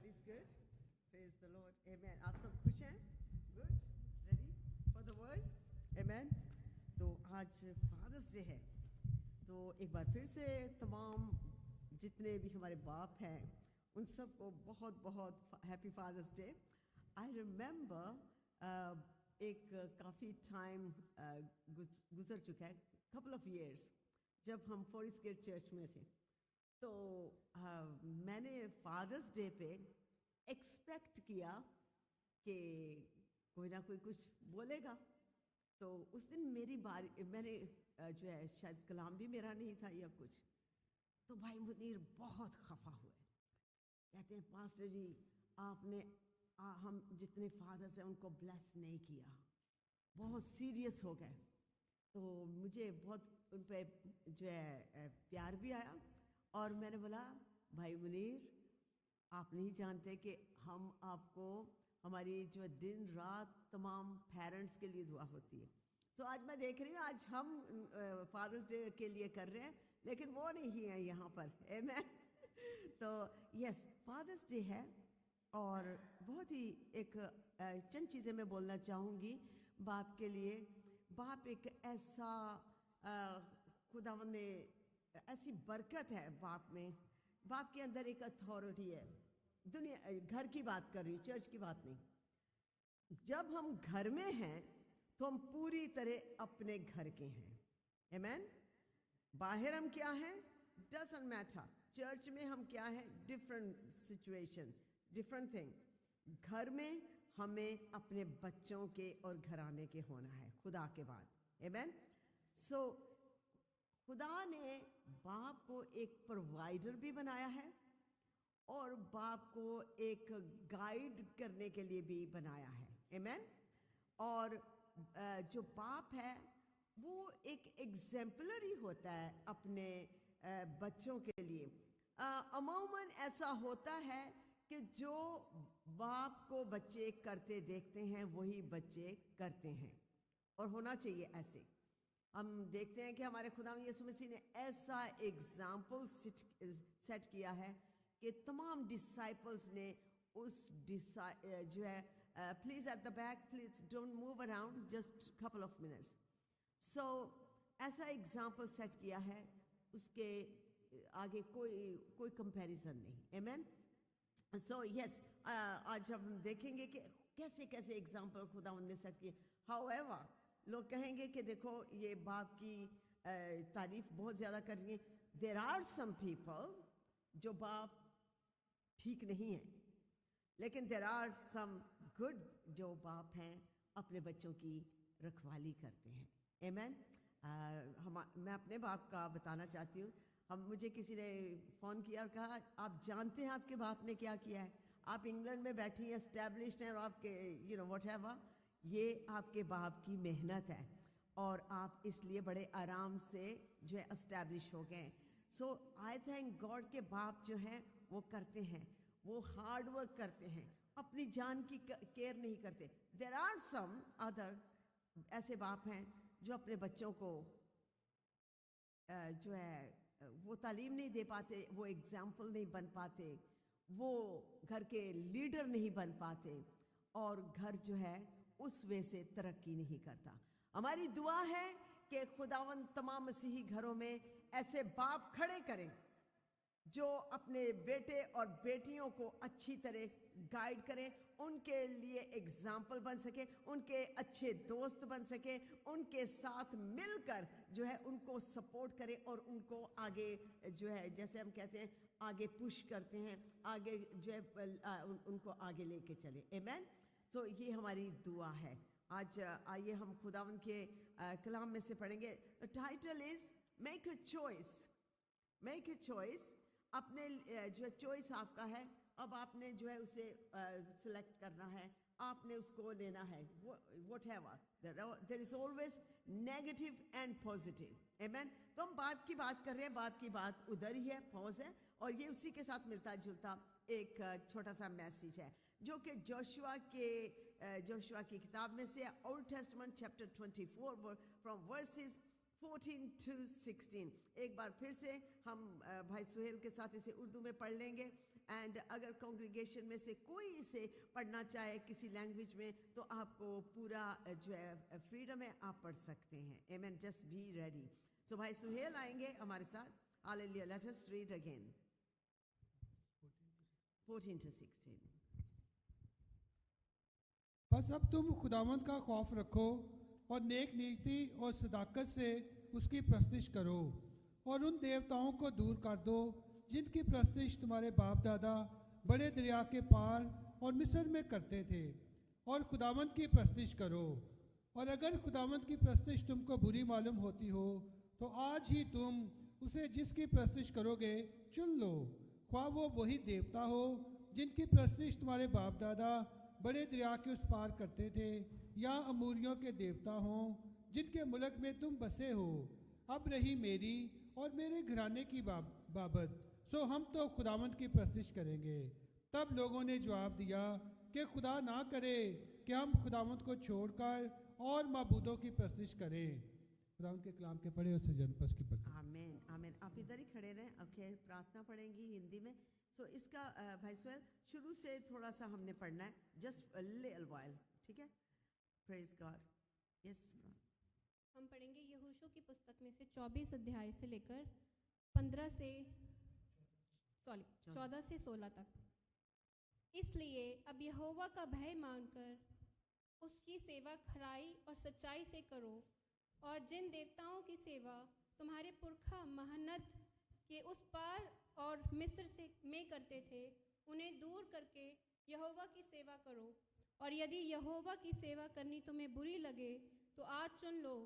Everybody's good. Praise the Lord. Amen. آپ سب خوش ہیں؟ Good. Ready for the word? Amen. تو آج فادرس ڈے ہے. تو ایک بار پھر سے تمام جتنے بھی ہمارے باپ ہیں ان سب کو بہت بہت happy father's day. I remember ایک کافی ٹائم گزر چکا ہے, couple of years, جب ہم فورسٹ گیٹ چرچ میں تھے. تو میں نے فادرس ڈے پہ ایکسپیکٹ کیا کہ کوئی نہ کوئی کچھ بولے گا. تو اس دن میری باری میں نے جو ہے شاید کلام بھی میرا نہیں تھا یا کچھ. تو بھائی منیر بہت خفا ہوئے, کہتے ہیں پاسٹر جی آپ نے ہم جتنے فادرس ہیں ان کو بلیس نہیں کیا. بہت سیریس ہو گئے. تو مجھے بہت ان پہ جو ہے پیار بھی آیا, اور میں نے بولا بھائی منیر آپ نہیں جانتے کہ ہم آپ کو ہماری جو دن رات تمام پیرنٹس کے لیے دعا ہوتی ہے. سو آج میں دیکھ رہی ہوں آج ہم فادرس ڈے کے لیے کر رہے ہیں لیکن وہ نہیں ہیں یہاں پر. آمین. تو یس فادرس ڈے ہے, اور بہت ہی ایک چند چیزیں میں بولنا چاہوں گی باپ کے لیے. باپ ایک ایسا خداوند نے ایسی برکت ہے باپ میں. باپ کے اندر ایک اتھارٹی ہے. دنیا گھر کی بات کر رہی ہوں, چرچ کی بات نہیں. جب ہم گھر میں ہیں تو ہم پوری طرح اپنے گھر کے ہیں. آمین. باہر ہم کیا ہیں ڈزنٹ میٹر. چرچ میں ہم کیا ہیں ڈفرینٹ سچویشن ڈفرینٹ تھنگ. گھر میں ہمیں اپنے بچوں کے اور گھرانے کے ہونا ہے خدا کے بعد. آمین. سو خدا نے باپ کو ایک پرووائڈر بھی بنایا ہے اور باپ کو ایک گائیڈ کرنے کے لیے بھی بنایا ہے. آمین. اور جو باپ ہے وہ ایک ایگزیمپلری ہوتا ہے اپنے بچوں کے لیے. عموماً ایسا ہوتا ہے کہ جو باپ کو بچے کرتے دیکھتے ہیں وہی بچے کرتے ہیں, اور ہونا چاہیے ایسے. ہم دیکھتے ہیں کہ ہمارے خداوند یسوع مسیح نے ایسا ایگزامپل سیٹ کیا ہے کہ تمام ڈسائپلس نے اس جو ہے please at the back please don't move around just couple of minutes. So ایسا ایگزامپل سیٹ کیا ہے, اس کے آگے کوئی کمپیریزن نہیں. آمین. سو یس آج ہم دیکھیں گے کہ کیسے کیسے ایگزامپل خداوند نے سیٹ کیے. ہاؤ ایور لوگ کہیں گے کہ دیکھو یہ باپ کی تعریف بہت زیادہ کر رہی ہیں. دیر آر سم پیپل جو باپ ٹھیک نہیں ہیں, لیکن دیر آر سم گڈ جو باپ ہیں اپنے بچوں کی رکھوالی کرتے ہیں. آمین. میں اپنے باپ کا بتانا چاہتی ہوں. مجھے کسی نے فون کیا اور کہا آپ جانتے ہیں آپ کے باپ نے کیا کیا ہے؟ آپ انگلینڈ میں بیٹھی ہیں, اسٹیبلشڈ ہیں, اور آپ کے واٹ ایور, یہ آپ کے باپ کی محنت ہے اور آپ اس لیے بڑے آرام سے جو ہے اسٹیبلش ہو گئے. سو آئی تھینک گاڈ کے باپ جو ہیں وہ کرتے ہیں, وہ ہارڈ ورک کرتے ہیں, اپنی جان کی کیئر نہیں کرتے. دیر آر سم ادر ایسے باپ ہیں جو اپنے بچوں کو جو ہے وہ تعلیم نہیں دے پاتے, وہ ایگزامپل نہیں بن پاتے, وہ گھر کے لیڈر نہیں بن پاتے, اور گھر جو ہے اس وجہ سے ترقی نہیں کرتا. ہماری دعا ہے کہ خداوند تمام مسیحی گھروں میں ایسے باپ کھڑے کریں جو اپنے بیٹے اور بیٹیوں کو اچھی طرح گائیڈ کریں, ان کے لیے ایگزامپل بن سکیں, ان کے اچھے دوست بن سکیں, ان کے ساتھ مل کر جو ہے ان کو سپورٹ کریں اور ان کو آگے جو ہے جیسے ہم کہتے ہیں آگے پش کرتے ہیں, آگے جو ہے ان کو آگے لے کے چلیں. آمین. سو یہ ہماری دعا ہے. آج آئیے ہم خداوند کے کلام میں سے پڑھیں گے. Title is make a choice. Make a choice. اپنے جو چوائس آپ کا ہے, اب آپ نے جو ہے اسے سلیکٹ کرنا ہے, آپ نے اس کو لینا ہے. What ever there is always negative and positive. آمین. تو ہم باپ کی بات کر رہے ہیں, باپ کی بات ادھر ہی ہے, پوز ہے, اور یہ اسی کے ساتھ ملتا جلتا ایک چھوٹا سا میسیج ہے جو کہ جوشوا کی کتاب میں سے old testament chapter 24 from verses 14 to 16. ایک بار پھر سے ہم بھائی سہیل کے ساتھ اسے اردو میں پڑھ لیں گے. اینڈ اگر کانگریگیشن میں سے کوئی اسے پڑھنا چاہے کسی لینگویج میں تو آپ کو پورا جو ہے فریڈم ہے, آپ پڑھ سکتے ہیں. آمین. Just be ready. سو بھائی سہیل آئیں گے ہمارے ساتھ. Hallelujah. Let us read again 14 to 16. بس اب تم خداوند کا خوف رکھو اور نیک نیتی اور صداقت سے اس کی پرستش کرو, اور ان دیوتاؤں کو دور کر دو جن کی پرستش تمہارے باپ دادا بڑے دریا کے پار اور مصر میں کرتے تھے, اور خداوند کی پرستش کرو. اور اگر خداوند کی پرستش تم کو بری معلوم ہوتی ہو تو آج ہی تم اسے جس کی پرستش کرو گے چن لو, خواہ وہ وہی دیوتا ہو جن کی پرستش تمہارے باپ دادا بڑے دریا کے اس پار کرتے تھے, یا اموریوں کے دیوتا ہوں جن کے ملک میں تم بسے ہو. اب رہی میری اور میرے گھرانے کی بابت, سو ہم تو خداوند کی پرستش کریں گے. تب لوگوں نے جواب دیا کہ خدا نہ کرے کہ ہم خداوند کو چھوڑ کر اور معبودوں کی پرستش کریں. خداوند کے کلام کے پڑھے اور سجن پس کی برکت. آمین آمین. آپ ادھر ہی کھڑے رہیں. اوکے, پرارتھنا پڑھیں گی ہندی میں. سو اس کا بھائی سہیل شروع سے تھوڑا سا ہم نے پڑھنا ہے, جسٹ لٹل وائل. ٹھیک ہے. پریز گاڈ. یس. ہم پڑھیں گے یہوشع کی پستک میں سے 24 ادھیائے سے لے کر 14 سے 16 تک. اس لیے اب یہوہ کا بھے مان کر اس کی سیوا کھرائی اور سچائی سے کرو, اور جن دیوتاؤں کی سیوا تمہارے پرکھا محنت کے اس پار اور مصر میں کرتے تھے انہیں دور کر کے یہوہ کی سیوا کرو. اور یدی یہوہ کی سیوا کرنی تمہیں بری لگے تو آج چن لو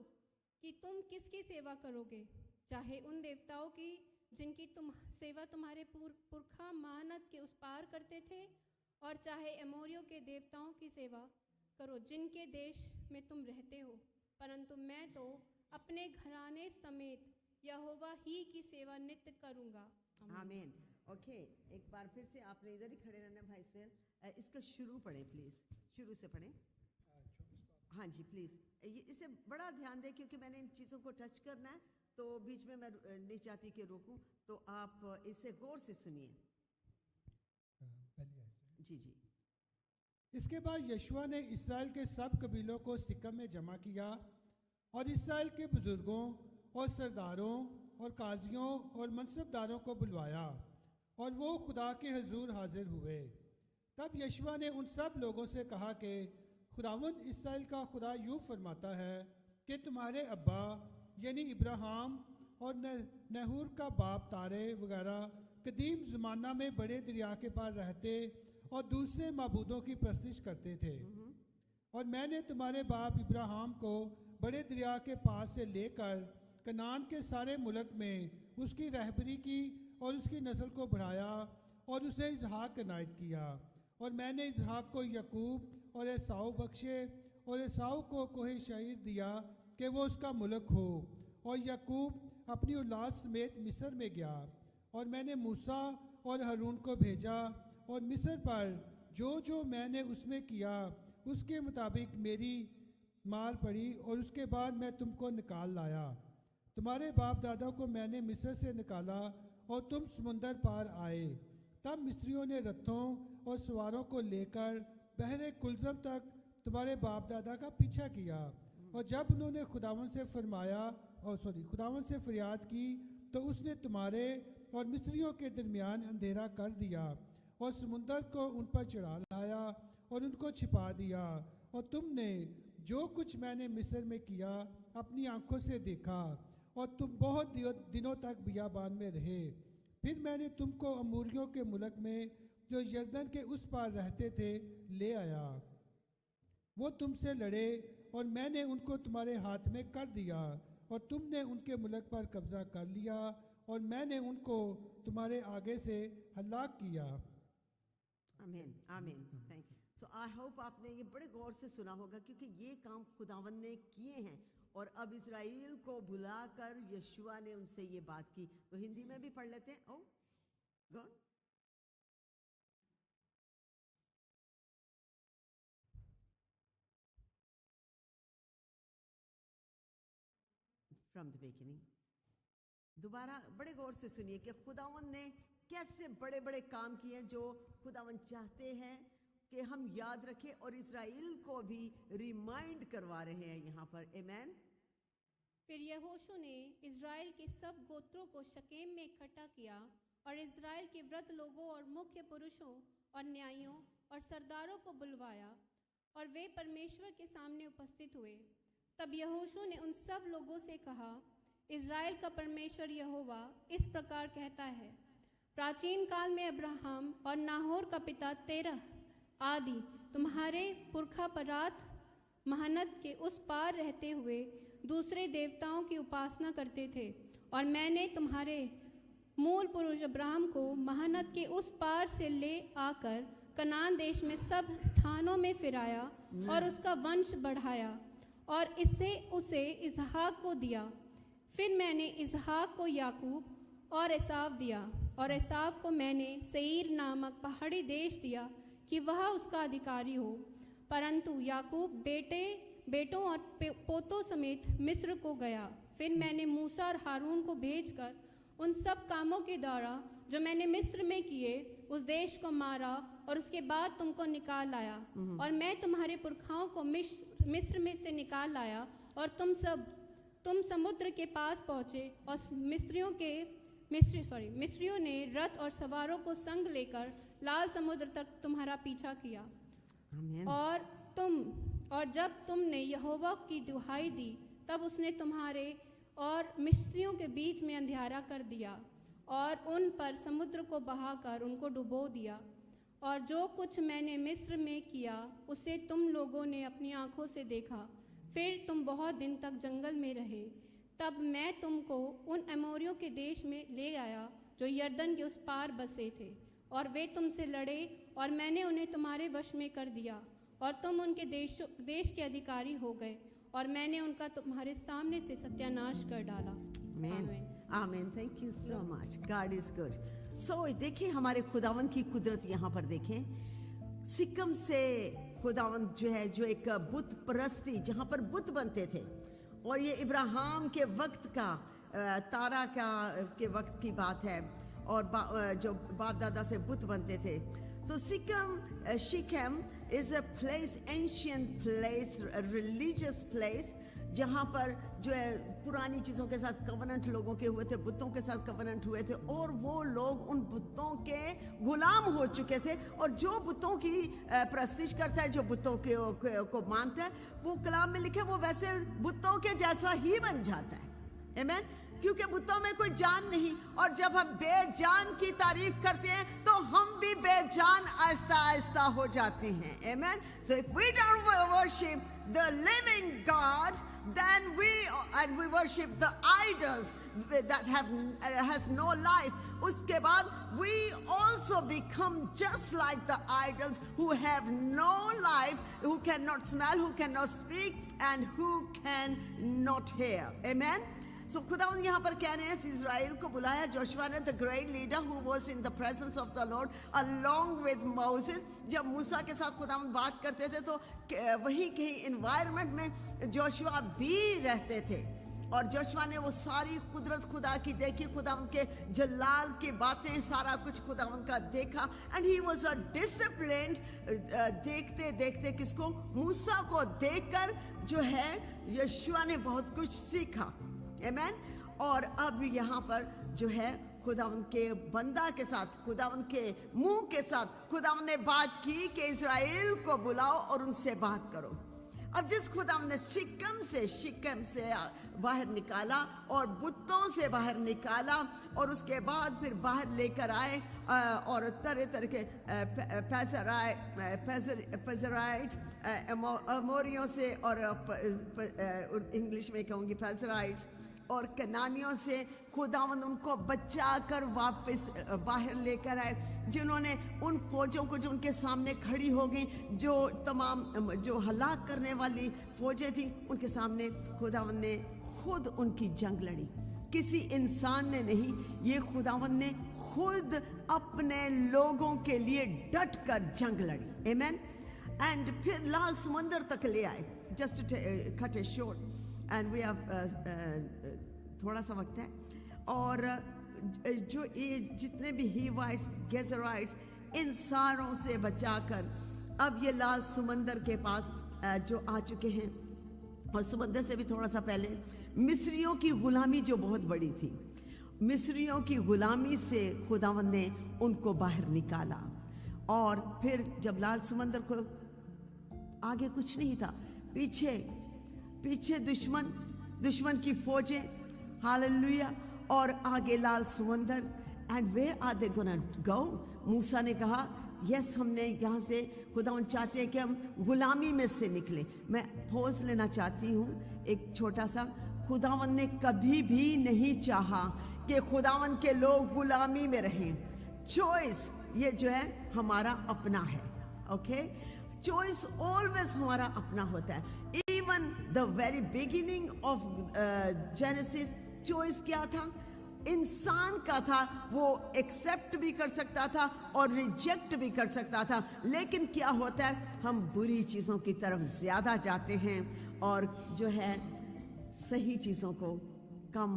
کہ تم کس کی سیوا کرو گے, چاہے ان دیوتاؤں کی جن کی سیوا تمہارے پرکھا محنت کے اس پار کرتے تھے, اور چاہے اموریوں کے دیوتاؤں کی سیوا کرو جن کے دیش میں تم رہتے ہو, پرنتو میں تو اپنے گھرانے سمیت یہوہ ہی کی سیوا نت کروں گا. آمین. اوکے, ایک بار پھر سے آپ نے ادھر ہی کھڑے رہنا بھائی سہیل. اس کا شروع پڑھیں پلیز, شروع سے پڑھیں. ہاں جی پلیز. اسے بڑا دھیان دیں کیونکہ میں نے ان چیزوں کو ٹچ کرنا ہے, تو بیچ میں نہیں چاہتی کہ روکوں, تو آپ اسے غور سے سنیے. جی جی. اس کے بعد یشوع نے اسرائیل کے سب قبیلوں کو سکم میں جمع کیا, اور اسرائیل کے بزرگوں اور سرداروں اور قاضیوں اور منصبداروں کو بلوایا, اور وہ خدا کے حضور حاضر ہوئے. تب یشوع نے ان سب لوگوں سے کہا کہ خداوند اسرائیل کا خدا یوں فرماتا ہے کہ تمہارے ابا یعنی ابراہیم اور نحور کا باپ تارے وغیرہ قدیم زمانہ میں بڑے دریا کے پار رہتے اور دوسرے معبودوں کی پرستش کرتے تھے, اور میں نے تمہارے باپ ابراہیم کو بڑے دریا کے پار سے لے کر کنعان کے سارے ملک میں اس کی رہبری کی اور اس کی نسل کو بڑھایا اور اسے اسحاق عنایت کیا. اور میں نے اسحاق کو یعقوب اور عیساؤ بخشے, اور عیساؤ کو کوہ شعیر دیا کہ وہ اس کا ملک ہو, اور یعقوب اپنی اولاد سمیت مصر میں گیا. اور میں نے موسیٰ اور ہارون کو بھیجا, اور مصر پر جو میں نے اس میں کیا اس کے مطابق میری مار پڑی, اور اس کے بعد میں تم کو نکال لایا. تمہارے باپ دادا کو میں نے مصر سے نکالا اور تم سمندر پار آئے. تب مصریوں نے رتھوں اور سواروں کو لے کر بحر کلزم تک تمہارے باپ دادا کا پیچھا کیا, اور جب انہوں نے خداوند سے فریاد کی تو اس نے تمہارے اور مصریوں کے درمیان اندھیرا کر دیا, اور سمندر کو ان پر چڑھا لایا اور ان کو چھپا دیا. اور تم نے جو کچھ میں نے مصر میں کیا اپنی آنکھوں سے دیکھا, اور تم بہت دنوں تک بیابان میں رہے. پھر میں نے تم کو اموریوں کے ملک میں جو یردن کے اس پار رہتے تھے لے آیا. وہ تم سے لڑے اور میں نے ان کو تمہارے ہاتھ میں کر دیا, اور تم نے ان کے ملک پر قبضہ کر لیا, اور میں نے ان کو تمہارے آگے سے ہلاک کیا. آمین آمین. Thank you. So I hope آپ نے یہ بڑے غور سے سنا ہوگا کیونکہ یہ کام خداوند نے کیے ہیں, اور اب اسرائیل کو بلا کر یشوع نے ان سے یہ بات کی. تو ہندی میں بھی پڑھ لیتے ہیں. او گون فرام دی بگننگ. دوبارہ بڑے غور سے سنیے کہ خداوند نے کیسے بڑے بڑے کام کیے ہیں جو خداوند چاہتے ہیں کہ ہم یاد رکھیں, اور اسرائیل کو بھی ریمائنڈ کروا رہے ہیں یہاں پر. آمین. پھر یہوشو نے اسرائیل کے سب گوتروں کو شکیم میں اکٹھا کیا اور اسرائیل کے ورد لوگوں اور مکھ پروشوں اور نیائیوں اور سرداروں کو بلوایا اور وہ پرمیشور کے سامنے اپستھت ہوئے. تب یہوشو نے ان سب لوگوں سے کہا, اسرائیل کا پرمیشور یہوہ اس پرکار کہتا ہے, پراچین کال میں ابراہم اور ناہور کا پتا تیرہ آدی تمہارے پرکھا پرات مہنت کے اس پار رہتے ہوئے دوسرے دیوتاؤں کی اپاسنا کرتے تھے, اور میں نے تمہارے مول پروش ابراہم کو مہنت کے اس پار سے لے آ کر کنعان دیش میں سب ستھانوں میں پھرایا اور اس کا ونش بڑھایا اور اسے اسحاق کو دیا. پھر میں نے اسحاق کو یعقوب اور عیساو دیا, اور عیساو کو میں نے سعیر نامک پہاڑی دیش دیا کہ وہاں اس کا ادھیکاری ہو. پرنتو یعقوب بیٹوں اور پوتوں سمیت مصر کو گیا. پھر میں نے موسیٰ اور ہارون کو بھیج کر ان سب کاموں کے دورا جو میں نے مصر میں کیے اس دیش کو مارا اور اس کے بعد تم کو نکال لایا, اور میں تمہارے پرکھاؤں کو مصر میں سے نکال لایا, اور تم سمندر کے پاس پہنچے, اور مصریوں نے رتھ اور سواروں کو سنگ لے کر لال سمندر تک تمہارا پیچھا کیا. اور جب تم نے یہوہ کی دہائی دی تب اس نے تمہارے اور مصریوں کے بیچ میں اندھیارا کر دیا اور ان پر سمندر کو بہا کر ان کو ڈبو دیا. اور جو کچھ میں نے مصر میں کیا اسے تم لوگوں نے اپنی آنکھوں سے دیکھا. پھر تم بہت دن تک جنگل میں رہے. تب میں تم کو ان اموریوں کے دیش میں لے آیا جو یردن کے اس پار بسے تھے, اور وہ تم سے لڑے, اور میں نے انہیں تمہارے وش میں کر دیا, اور تم ان کے دیش کے ادھیکاری ہو گئے, اور میں نے ان کا تمہارے سامنے سے ستیاناش کر ڈالا. آمین. Thank you so much. God is good. So دیکھیں ہمارے خداوند کی قدرت یہاں پر دیکھیں. سکم سے خداوند جو ہے, جو ایک بت پرستی جہاں پر بت بنتے تھے, اور یہ ابراہیم کے وقت کا, تارا کے وقت کی بات ہے, اور جو باپ دادا سے بت بنتے تھے. So Shechem is a place, ancient place, a religious place, جہاں پر جو ہے پرانی چیزوں کے ساتھ کوننٹ لوگوں کے ہوئے تھے, بتوں کے ساتھ کوننٹ ہوئے تھے, اور وہ لوگ ان بتوں کے غلام ہو چکے تھے. اور جو بتوں کی پرستش کرتا ہے, جو بتوں کو مانتا ہے, وہ کلام میں لکھے وہ ویسے بتوں کے جیسا ہی بن جاتا ہے. آمین. کیونکہ بتوں میں کوئی جان نہیں, اور جب ہم بے جان کی تعریف کرتے ہیں تو ہم بھی بے جان آہستہ آہستہ ہو جاتے ہیں. Amen. So if we don't worship the living God, then we worship the idols that has no life. اس کے بعد we also become just like the idols who have no life, who cannot smell, who cannot speak, and who cannot hear. Amen. So خداوند یہاں پر کہہ رہے ہیں اسرائیل کو بلایا Joshua نے, the great leader who was in the presence of the Lord along with Moses. جب موسیٰ کے ساتھ خداوند بات کرتے تھے تو وہی کہیں انوائرمنٹ میں جوشوا بھی رہتے تھے, اور جوشوا نے وہ ساری قدرت خدا کی دیکھی, خداوند کے جلال کی باتیں, سارا کچھ خداوند کا دیکھا. And he was a disciplined, دیکھتے دیکھتے کس کو, موسیٰ کو دیکھ کر جو ہے یشوع نے بہت کچھ سیکھا. آمین. اور اب یہاں پر جو ہے خداوند کے بندہ کے ساتھ, خداوند کے منہ کے ساتھ خداوند نے بات کی کہ اسرائیل کو بلاؤ اور ان سے بات کرو. اب جس خداوند نے شکم سے باہر نکالا اور بتوں سے باہر نکالا, اور اس کے بعد پھر باہر لے کر آئے, اور طرح طرح کے پیزرائٹ اموریوں سے, اور انگلش میں کہوں گی پیزرائٹ, اور کنانیوں سے خداوند ان کو بچا کر واپس باہر لے کر آئے, جنہوں نے ان فوجوں کو جو ان کے سامنے کھڑی ہو گئیں, جو تمام جو ہلاک کرنے والی فوجیں تھیں, ان کے سامنے خداوند نے خود ان کی جنگ لڑی. کسی انسان نے نہیں, یہ خداوند نے خود اپنے لوگوں کے لیے ڈٹ کر جنگ لڑی. آمین. اینڈ پھر لال سمندر تک لے آئے. Just cut a short, and we have تھوڑا سا وقت ہے, اور जो ये जितने भी हीवाइट्स, गेजराइट्स, इन सारों से बचाकर अब ये लाल समंदर के पास जो आ चुके हैं, और समंदर से भी थोड़ा सा पहले मिस्रियों की गुलामी जो बहुत बड़ी थी, मिस्रियों की गुलामी से खुदावंद ने उनको बाहर निकाला। और फिर जब लाल समंदर को आगे कुछ नहीं था, पीछे दुश्मन की फौजें, हालेलुया, और आगे लाल समंदर। And where are they gonna go? Musa ने कहा यस, हमने यहाँ से, खुदावंद चाहते हैं कि हम गुलामी में से निकले। मैं पॉज लेना चाहती हूँ एक छोटा सा। खुदावंद ने कभी भी नहीं चाहा कि खुदावंद के लोग गुलामी में रहें। चॉइस ये जो है हमारा अपना है, ओके? चॉइस ऑलवेज हमारा अपना होता है। Even the very beginning of genesis choice क्या था? इंसान का था। वो एक्सेप्ट भी कर सकता था और रिजेक्ट भी कर सकता था। लेकिन क्या होता है, हम बुरी चीज़ों की तरफ ज़्यादा जाते हैं और जो है सही चीज़ों को कम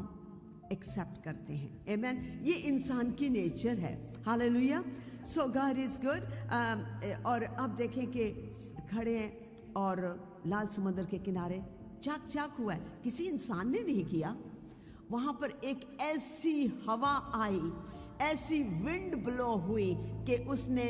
एक्सेप्ट करते हैं। आमेन। ये इंसान की नेचर है। Hallelujah. So God is good. और अब देखें कि खड़े हैं और लाल समुद्र के किनारे चाक हुआ है। किसी इंसान ने नहीं किया। वहां पर एक ऐसी हवा आई, ऐसी विंड ब्लो हुई कि उसने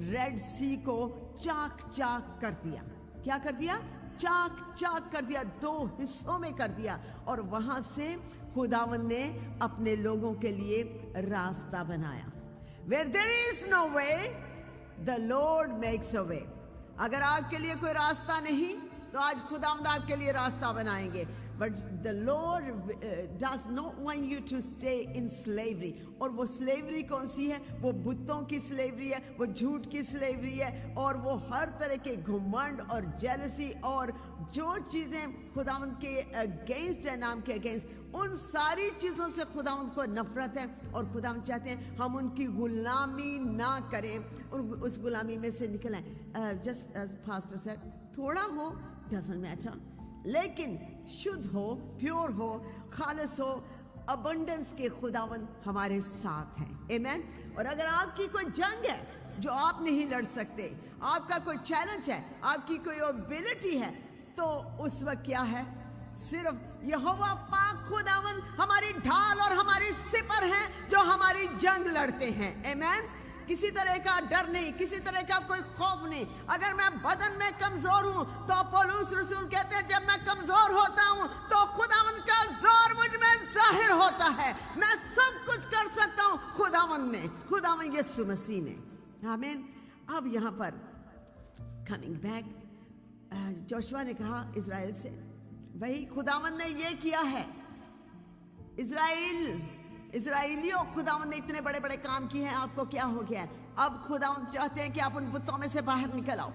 रेड सी को चाक कर दिया। क्या कर दिया? चाक कर दिया, दो हिस्सों में कर दिया। और वहां से खुदावन ने अपने लोगों के लिए रास्ता बनाया। Where there is no way, the Lord makes a way. अगर आपके लिए कोई रास्ता नहीं तो आज खुदावंद आपके लिए रास्ता बनाएंगे। But the Lord does not want you to stay in slavery. और वो slavery कौन सी है? वो बुतों की slavery है, वो झूठ की slavery है, और वो हर तरह के घुमंड और jealousy और जो चीज़ें खुदावंद के against है, नाम के against, उन सारी चीज़ों से खुदावंद को नफरत है। और खुदावंद चाहते हैं हम उनकी गुलामी ना करें, उस गुलामी में से निकलें। Just as pastor said, थोड़ा हो doesn't matter, लेकिन शुद्ध हो, प्योर हो, खालिस हो, अबंडेंस के खुदावन हमारे साथ हैं। आमेन। और अगर आपकी कोई जंग है जो आप नहीं लड़ सकते, आपका कोई चैलेंज है, आपकी कोई एबिलिटी है, तो उस वक्त क्या है? सिर्फ यहोवा पाक खुदावन हमारी ढाल और हमारी सिपर हैं जो हमारी जंग लड़ते हैं। आमेन। किसी तरह का डर नहीं, किसी तरह का कोई खौफ नहीं। अगर मैं बदन में कमजोर हूं तो पौलुस रसूल कहते हैं जब मैं कमजोर होता हूं तो खुदावंद का जोर मुझ में जाहिर होता है। मैं सब कुछ कर सकता हूं खुदावंद में, खुदावंद यीशु मसीह में। आमीन। अब यहां पर कमिंग बैक, जोशुआ ने कहा इजराइल से, वही खुदावंद ने ये किया है। इजराइलियों, खुदावंद ने इतने बड़े बड़े काम किए हैं, आपको क्या हो गया है? अब खुदावंद चाहते हैं कि आप उन बुतों में से बाहर निकल आओ,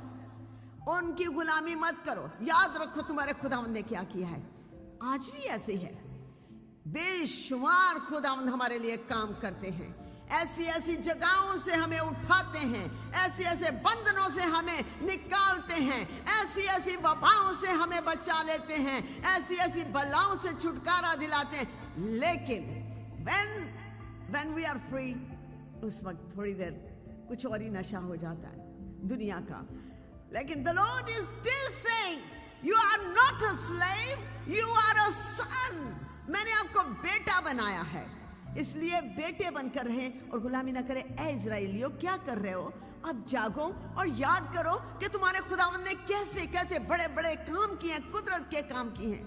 उनकी गुलामी मत करो। याद रखो तुम्हारे खुदावंद ने क्या किया है। आज भी ऐसे है, बेशुमार खुदावंद हमारे लिए काम करते हैं। ऐसी ऐसी जगहों से हमें उठाते हैं, ऐसे ऐसे बंधनों से हमें निकालते हैं, ऐसी ऐसी वबाओं से हमें बचा लेते हैं, ऐसी ऐसी बलाओं से छुटकारा दिलाते हैं। लेकिन when we are free, उस वक्त थोड़ी देर कुछ और ही नशा हो जाता है दुनिया का। लेकिन the Lord is still saying, you are not a slave, you are a son. मैंने आपको बेटा बनाया है, इसलिए बेटे बनकर रहें और गुलामी ना करें। ऐ इजराइलियों, क्या कर रहे हो? अब जागो और याद करो कि तुम्हारे खुदावंद ने कैसे कैसे बड़े बड़े काम किए हैं, कुदरत के काम किए हैं।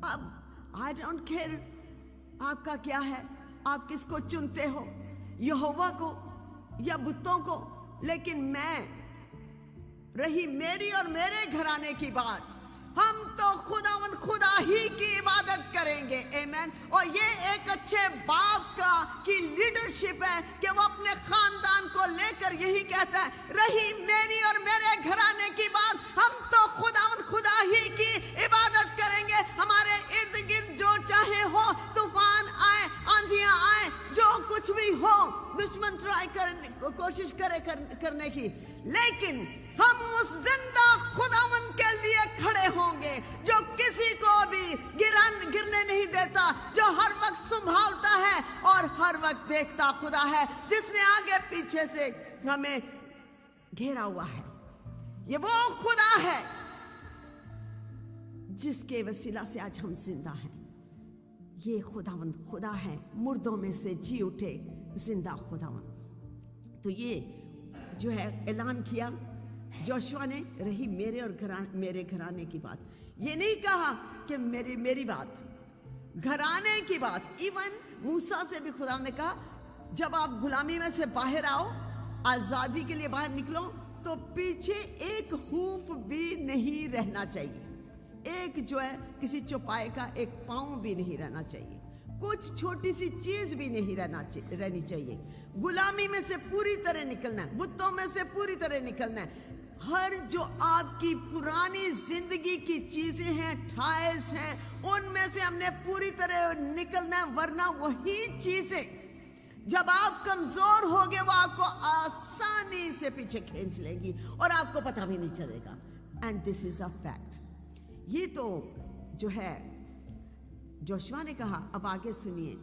अब I don't care आपका क्या है, आप किसको चुनते हो, यहोवा को या बुतों को। लेकिन मैं रही मेरी और मेरे घराने की बात, हम तो खुदावंद खुदा ही की इबादत करेंगे। आमीन। और ये एक अच्छे बाप का की लीडरशिप है कि वो अपने खानदान को लेकर यही कहता है, रही मेरी और मेरे घराने की बात, हम तो खुदावंद खुदा ही की इबादत करेंगे। हमारे इर्द गिर्द जो चाहे हो, तूफान आए, आंधियां आए, जो कुछ भी हो, दुश्मन ट्राई कोशिश करे करने की, लेकिन हम उस जिंदा खुदावंद के लिए खड़े होंगे जो किसी को भी गिरने नहीं देता, जो हर वक्त संभालता है और हर वक्त देखता खुदा है, जिसने आगे पीछे से हमें घेरा हुआ है। ये वो खुदा है जिसके वसीला से आज हम जिंदा हैं। ये खुदावंद खुदा है, मुर्दों में से जी उठे जिंदा खुदावंद। तो ये जो है ऐलान किया जोशुआ ने, रही मेरे और मेरे घराने की बात। ये नहीं कहा कि मेरी बात, घराने की बात। इवन मूसा से भी खुदा ने कहा, जब आप गुलामी में से बाहर आओ, आजादी के लिए बाहर निकलो, तो पीछे एक हूफ भी नहीं रहना चाहिए। एक जो है किसी चौपाए का एक पांव भी नहीं रहना चाहिए, कुछ छोटी सी चीज भी नहीं रहनी चाहिए। गुलामी में से पूरी तरह निकलना है, बुतों में से पूरी तरह निकलना है। हर जो आपकी पुरानी जिंदगी की चीजें हैं, ठायर्स हैं, उनमें से हमने पूरी तरह निकलना है, वरना वही चीजें जब आप कमजोर होगे वो आपको आसानी से पीछे खींच लेंगी और आपको पता भी नहीं चलेगा। And this is a fact. ये तो जो है जोशुआ ने कहा। अब आगे सुनिए,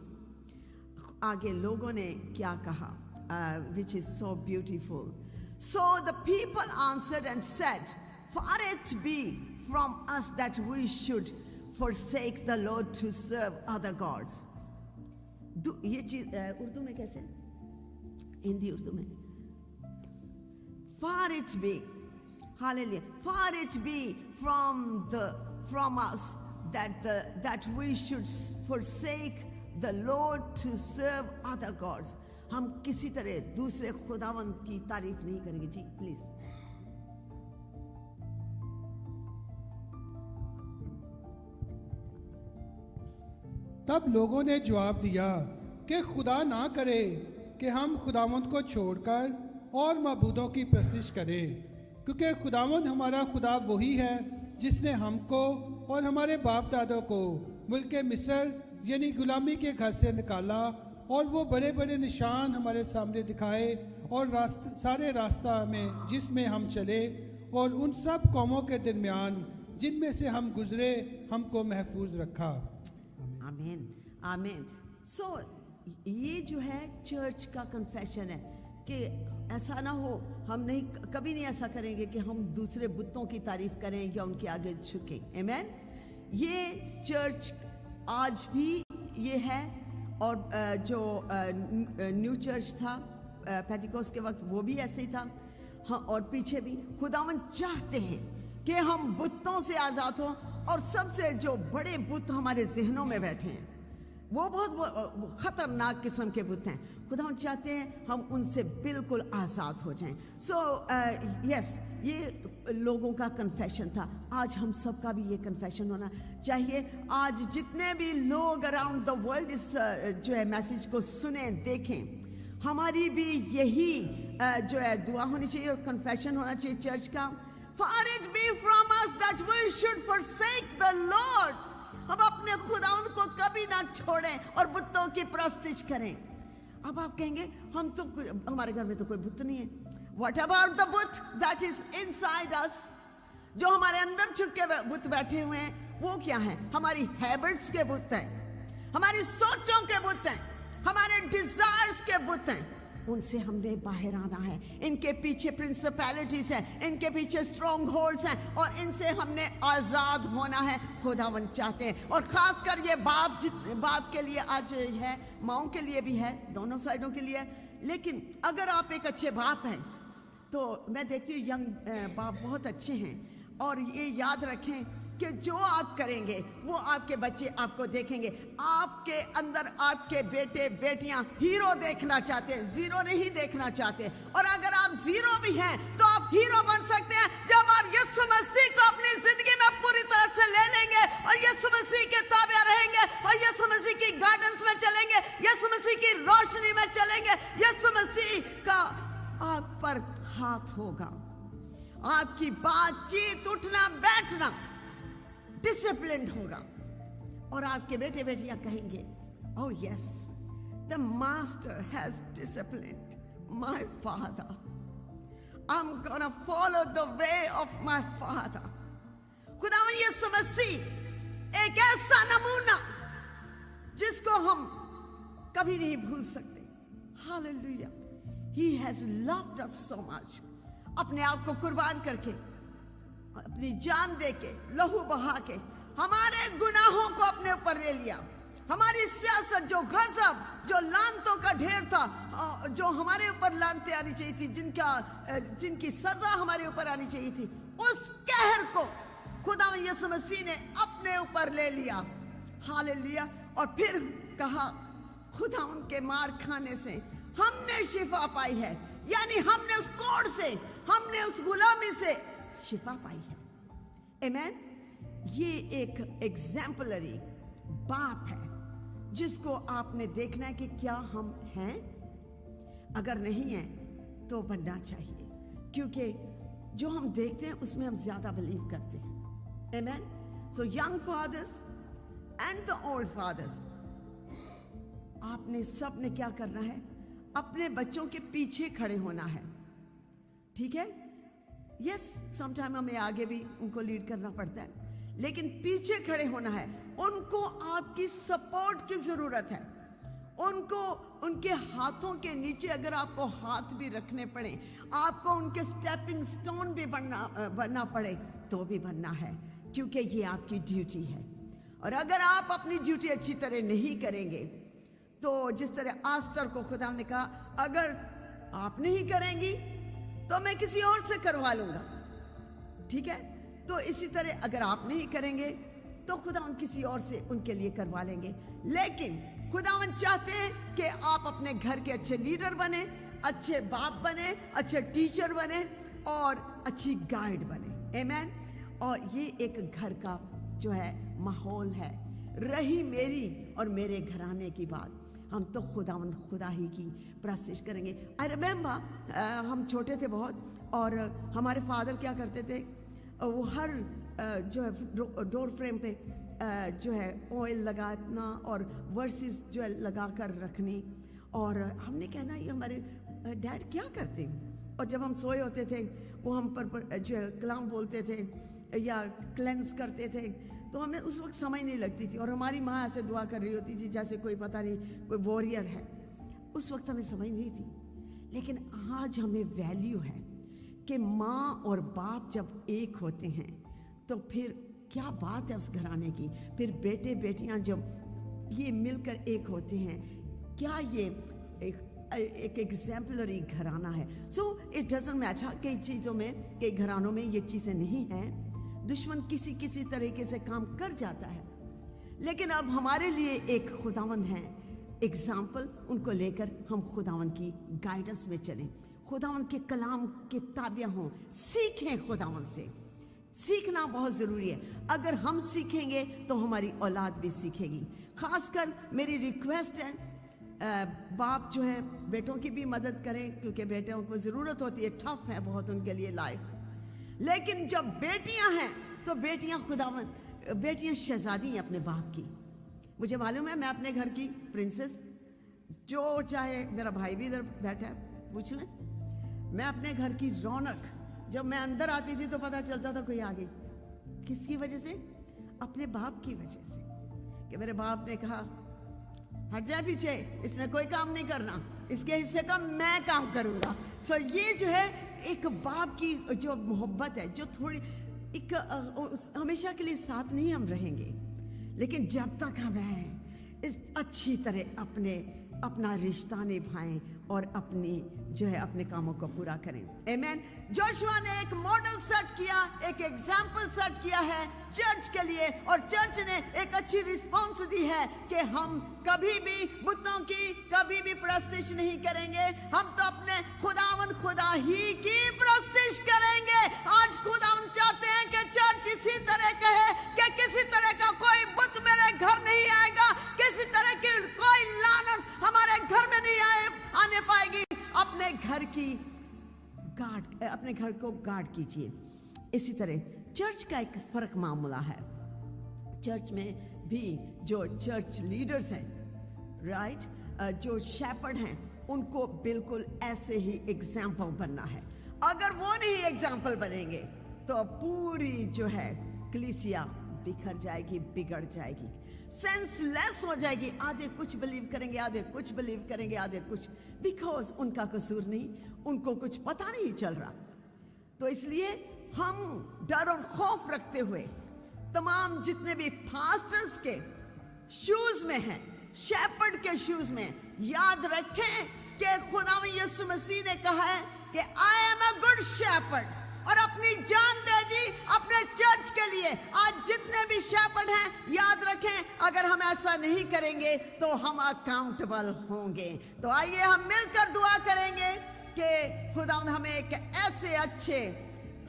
आगे लोगों ने क्या कहा, which is so beautiful. So the people answered and said, far it be from us that we should forsake the Lord to serve other gods. ये चीज उर्दू में कैसे, हिंदी उर्दू में, far it be, hallelujah, far it be from us that we should forsake the Lord to serve other gods. हम किसी तरह दूसरे खुदावंद की तारीफ नहीं करेंगे। जी प्लीज। तब लोगों ने जवाब दिया कि खुदा ना करे कि हम खुदावंद को छोड़कर और माबूदों की प्रस्तिश करें, क्योंकि खुदावंद हमारा खुदा वही है जिसने हमको और हमारे बाप दादों को मुल्क मिस्र यानी गुलामी के घर से निकाला, और वो बड़े बड़े निशान हमारे सामने दिखाए और सारे रास्ता में जिसमें हम चले और उन सब कौमों के दरमियान जिनमें से हम गुजरे हमको महफूज रखा। आमीन आमीन। सो ये जो है चर्च का कन्फेशन है कि ऐसा ना हो, हम नहीं कभी नहीं ऐसा करेंगे कि हम दूसरे बुतों की तारीफ करें या उनके आगे झुकें। आमीन। ये चर्च आज भी ये है, और जो न्यू चर्च था पेंटिकोस्ट के वक्त वो भी ऐसे ही था। हाँ, और पीछे भी खुदावन चाहते हैं कि हम बुतों से आज़ाद हों, और सबसे जो बड़े बुत हमारे जहनों में बैठे हैं वो बहुत ख़तरनाक किस्म के बुत हैं। खुदावन चाहते हैं हम उनसे बिल्कुल आज़ाद हो जाएं। सो यस, ये लोगों का कन्फेशन था। आज हम सब का भी ये कन्फेशन होना चाहिए। आज जितने भी लोग अराउंड द वर्ल्ड इस जो है मैसेज को सुने देखें, हमारी भी यही जो है दुआ होनी चाहिए और कन्फेशन होना चाहिए चर्च का। Far it be from us that we should forsake the Lord. हम अपने खुदावंद को कभी ना छोड़ें और बुतों की प्रस्तिश करें। अब आप कहेंगे हम तो हमारे घर में तो कोई बुत नहीं है। What about the butt that is inside us? जो हमारे अंदर छुप के बुत बैठे हुए हैं, वो क्या है? हमारी हैबिट्स के बुत हैं, हमारी सोचों के बुत हैं, हमारे डिजायर्स के बुत हैं। उनसे हमने बाहर आना है। इनके पीछे प्रिंसिपैलिटीज हैं, इनके पीछे स्ट्रॉन्ग होल्ड्स हैं, और इनसे हमने आज़ाद होना है। खुदावंद चाहते हैं, और खासकर ये बाप के लिए आज है, माओं के लिए भी है, दोनों साइडों के लिए। लेकिन अगर आप एक अच्छे बाप हैं, तो मैं देखती हूँ यंग बाप बहुत अच्छे हैं, और ये याद रखें कि जो आप करेंगे वो आपके बच्चे आपको देखेंगे। आपके अंदर आपके बेटे बेटियां हीरो देखना चाहते हैं, जीरो नहीं देखना चाहते। और अगर आप जीरो भी हैं तो आप हीरो बन सकते हैं जब आप यीशु मसीह को अपनी जिंदगी में पूरी तरह से ले लेंगे, और यीशु मसीह के ताबे रहेंगे, और यीशु मसीह की गाइडेंस में चलेंगे, यीशु मसीह की रोशनी में चलेंगे। यीशु मसीह का आप पर हाथ होगा, आपकी बातचीत, उठना बैठना डिसिप्लिन्ड होगा, और आपके बेटे बेटियां कहेंगे, oh yes, the master has disciplined my father. I'm gonna follow the way of my father. खुदावन यीशु मसीह एक ऐसा नमूना जिसको हम कभी नहीं भूल सकते। Hallelujah, he has loved us so much, अपने आप को कुर्बान करके, अपनी जान दे के, लहू बहा के हमारे गुनाहों को अपने ऊपर ले लिया। हमारी सियासत, जो गजब, जो लानतों का ढेर था, जो हमारे ऊपर लानतें आनी चाहिए थी, जिनकी सजा हमारे ऊपर आनी चाहिए थी, उस कहर को खुदा यीशु मसीह ने अपने ऊपर ले लिया। हालेलुया। और फिर कहा खुदा उनके मार खाने से हमने शिफा पाई है, यानी हमने उस कोड़ से, हमने उस गुलामी से शिफा पाई है। आमेन। ये एक एग्जाम्पलरी बाप है जिसको आपने देखना है कि क्या हम हैं। अगर नहीं है तो बनना चाहिए, क्योंकि जो हम देखते हैं उसमें हम ज्यादा बिलीव करते हैं। Amen. So young fathers and the old fathers, आपने सब ने क्या करना है? अपने बच्चों के पीछे खड़े होना है। ठीक है? यस, समटाइम हमें आगे भी उनको लीड करना पड़ता है, लेकिन पीछे खड़े होना है। उनको आपकी सपोर्ट की जरूरत है। उनको उनके हाथों के नीचे अगर आपको हाथ भी रखने पड़े, आपको उनके स्टेपिंग स्टोन भी बनना पड़े तो भी बनना है, क्योंकि ये आपकी ड्यूटी है। और अगर आप अपनी ड्यूटी अच्छी तरह नहीं करेंगे तो जिस तरह आस्तर को खुदा ने कहा, अगर आप नहीं करेंगी तो मैं किसी और से करवा लूंगा। ठीक है? तो इसी तरह अगर आप नहीं करेंगे तो खुदावन किसी और से उनके लिए करवा लेंगे। लेकिन खुदावन चाहते हैं कि आप अपने घर के अच्छे लीडर बने, अच्छे बाप बने, अच्छे टीचर बने और अच्छी गाइड बने। आमेन। और ये एक घर का जो है माहौल है। रही मेरी और मेरे घराने की बात, हम तो खुदा ही की प्रस्तिश करेंगे। आई रिमेम्बर हम छोटे थे बहुत, और हमारे फादर क्या करते थे, वो हर जो है डोर फ्रेम पे जो है ऑयल लगाना और वर्सेस जो है लगा कर रखनी। और हमने कहना ये हमारे डैड क्या करते हैं। और जब हम सोए होते थे वो हम पर जो है कलाम बोलते थे या क्लेंस करते थे, तो हमें उस वक्त समझ नहीं लगती थी। और हमारी माँ ऐसे दुआ कर रही होती थी जैसे कोई पता नहीं कोई वॉरियर है। उस वक्त हमें समझ नहीं थी, लेकिन आज हमें वैल्यू है कि माँ और बाप जब एक होते हैं तो फिर क्या बात है उस घराने की। फिर बेटे बेटियां जब ये मिलकर एक होते हैं, क्या ये एक एग्जाम्पलरी घराना है। सो इट डजंट मैटर कई चीज़ों में, कई घरानों में ये चीज़ें नहीं हैं। दुश्मन किसी तरीके से काम कर जाता है, लेकिन अब हमारे लिए एक खुदावन है एग्जाम्पल। उनको लेकर हम खुदावन की गाइडेंस में चलें, खुदावन के कलाम के ताबिया हों, सीखें। खुदावन से सीखना बहुत ज़रूरी है। अगर हम सीखेंगे तो हमारी औलाद भी सीखेगी। खासकर मेरी रिक्वेस्ट है, बाप जो है बेटों की भी मदद करें, क्योंकि बेटियों को ज़रूरत होती है, टफ है बहुत उनके लिए लाइफ। लेकिन जब बेटियां हैं तो बेटियां शहजादी हैं अपने बाप की। मुझे मालूम है, मैं अपने घर की प्रिंसेस, जो चाहे मेरा भाई भी इधर बैठा है पूछ लें, मैं अपने घर की रौनक, जब मैं अंदर आती थी तो पता चलता था कोई आ गई। किसकी वजह से? अपने बाप की वजह से, कि मेरे बाप ने कहा हट जा पीछे, इसने कोई काम नहीं करना, इसके हिस्से का मैं काम करूंगा। सो ये जो है एक बाप की जो मोहब्बत है, जो थोड़ी एक हमेशा के लिए साथ नहीं हम रहेंगे, लेकिन जब तक हमें इस अच्छी तरह अपना रिश्ता निभाएं और अपनी जो है अपने कामों को पूरा करें। आमेन। जोशुआ ने एक मॉडल सेट किया, एक एग्जाम्पल सेट किया है चर्च के लिए, और चर्च ने एक अच्छी रिस्पॉन्स दी है कि हम कभी भी बुतों की कभी भी प्रस्तिश नहीं करेंगे। हम तो अपने खुदा ही की प्रस्तिश करेंगे। आज खुदावन चाहते हैं कि चर्च इसी तरह कहे कि किसी तरह का कोई बुत मेरे घर नहीं आएगा, किसी तरह की कोई लानत हमारे घर में नहीं आने पाएगी। अपने घर को गार्ड कीजिए। इसी तरह चर्च का एक फर्क मामला है। चर्च में भी जो चर्च लीडर्स हैं, राइट, जो शेपर्ड हैं, उनको बिल्कुल ऐसे ही एग्जाम्पल बनना है। अगर वो नहीं एग्जाम्पल बनेंगे तो पूरी जो है कलीसिया बिखर जाएगी, बिगड़ जाएगी, सेंसलेस हो जाएगी। आधे कुछ बिलीव करेंगे, आधे कुछ बिलीव करेंगे, आधे कुछ, बिकॉज उनका कसूर नहीं, उनको कुछ पता नहीं चल रहा। तो इसलिए हम डर और खौफ रखते हुए तमाम जितने भी पास्टर्स के शूज में हैं, शेपर्ड के शूज में, याद रखें कि खुदा यीशु मसीह ने कहा है कि I am a good shepherd, और अपनी जान दे दी अपने चर्च के लिए। आज जितने भी शेपर्ड हैं, याद रखें अगर हम ऐसा नहीं करेंगे तो हम अकाउंटेबल होंगे। तो आइए हम मिलकर दुआ करेंगे कि खुदा हमें एक ऐसे अच्छे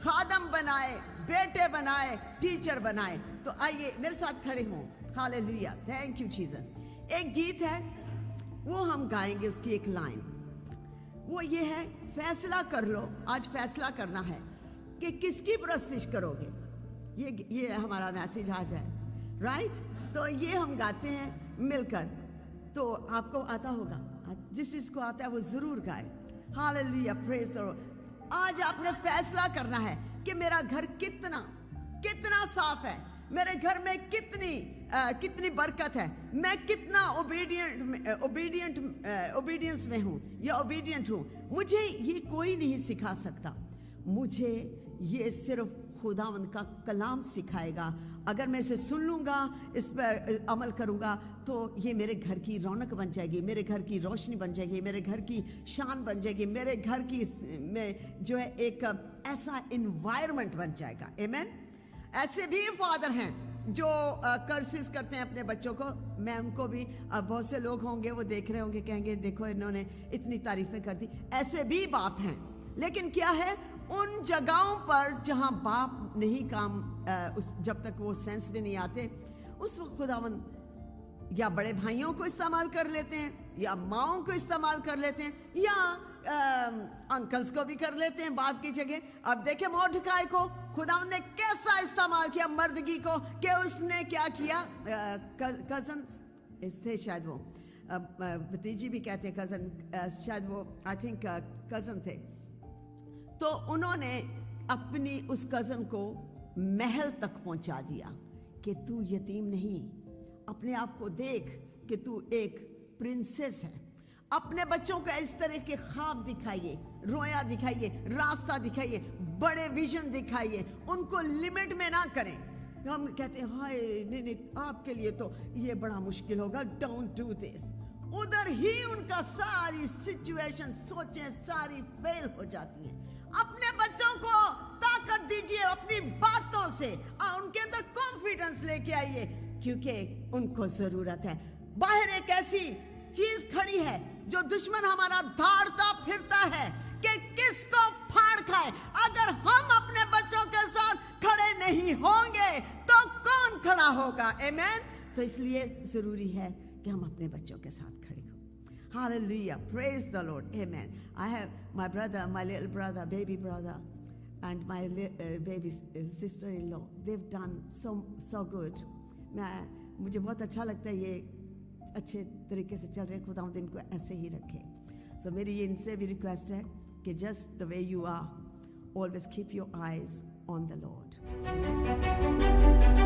खादम बनाए, बेटे बनाए, टीचर बनाए। तो आइए मेरे साथ खड़े हों। Hallelujah, thank you Jesus. एक गीत है वो हम गाएंगे, उसकी एक लाइन वो ये है, फैसला कर लो। आज फैसला करना है कि किसकी प्रस्तिश करोगे। ये हमारा मैसेज आज है, राइट? तो ये हम गाते हैं मिलकर। तो आपको आता होगा, जिस जिसको आता है वो जरूर गाए। Hallelujah, praise the Lord. आज आपने फैसला करना है कि मेरा घर कितना साफ है, मेरे घर में कितनी बरकत है, मैं कितना ओबीडियंस में हूँ या ओबीडियंट हूँ। मुझे ये कोई नहीं सिखा सकता, मुझे ये सिर्फ खुदावंद का कलाम सिखाएगा। अगर मैं इसे सुन लूँगा, इस पर अमल करूँगा, तो ये मेरे घर की रौनक बन जाएगी, मेरे घर की रोशनी बन जाएगी, मेरे घर की शान बन जाएगी, मेरे घर की में जो है एक ऐसा इन्वायरमेंट बन जाएगा। आमीन। ऐसे भी फादर हैं जो कर्सिस करते हैं अपने बच्चों को। मैं उनको भी, बहुत से लोग होंगे वो देख रहे होंगे, कहेंगे देखो इन्होंने इतनी तारीफें कर दी। ऐसे भी बाप हैं, लेकिन क्या है, उन जगहों पर जहां बाप नहीं काम, जब तक वो सेंस में नहीं आते, उस वक्त खुदावंद या बड़े भाइयों को इस्तेमाल कर लेते हैं, या माओं को इस्तेमाल कर लेते हैं, या अंकल्स को भी कर लेते हैं बाप की जगह। अब देखें मोर्दकाई को खुदावंद ने कैसा इस्तेमाल किया, मर्दगी को, कि उसने क्या किया। कजन थे शायद, वो भतीजी भी कहते हैं कजन, शायद वो आई थिंक कजन थे। तो उन्होंने अपनी उस कज़न को महल तक पहुंचा दिया कि तू यतीम नहीं, अपने आप को देख कि तू एक प्रिंसेस है। अपने बच्चों को इस तरह के ख्वाब दिखाइए, रोया दिखाइए, रास्ता दिखाइए, बड़े विजन दिखाइए, उनको लिमिट में ना करें। हम कहते हैं हाय नहीं, आपके लिए तो ये बड़ा मुश्किल होगा, डोंट डू दिस। उधर ही उनका सारी सिचुएशन, सोचें सारी फेल हो जाती हैं। अपने बच्चों को ताकत दीजिए अपनी बातों से, उनके अंदर कॉन्फिडेंस लेके आइए, क्योंकि उनको जरूरत है। बाहर एक ऐसी चीज खड़ी है जो दुश्मन हमारा धाड़ता फिरता है कि किसको फाड़ खाए। अगर हम अपने बच्चों के साथ खड़े नहीं होंगे तो कौन खड़ा होगा। आमीन। तो इसलिए जरूरी है कि हम अपने बच्चों के साथ खड़े हों। Hallelujah, praise the Lord, amen. I have my brother, my little brother, baby brother, and my baby sister-in-law. They've done so good. मुझे बहुत अच्छा लगता है, ये अच्छे तरीके से चल रहे। खुदावंद इनको ऐसे ही रखे। So मेरी ये इनसे भी रिक्वेस्ट है कि just the way you are, always keep your eyes on the Lord. Amen.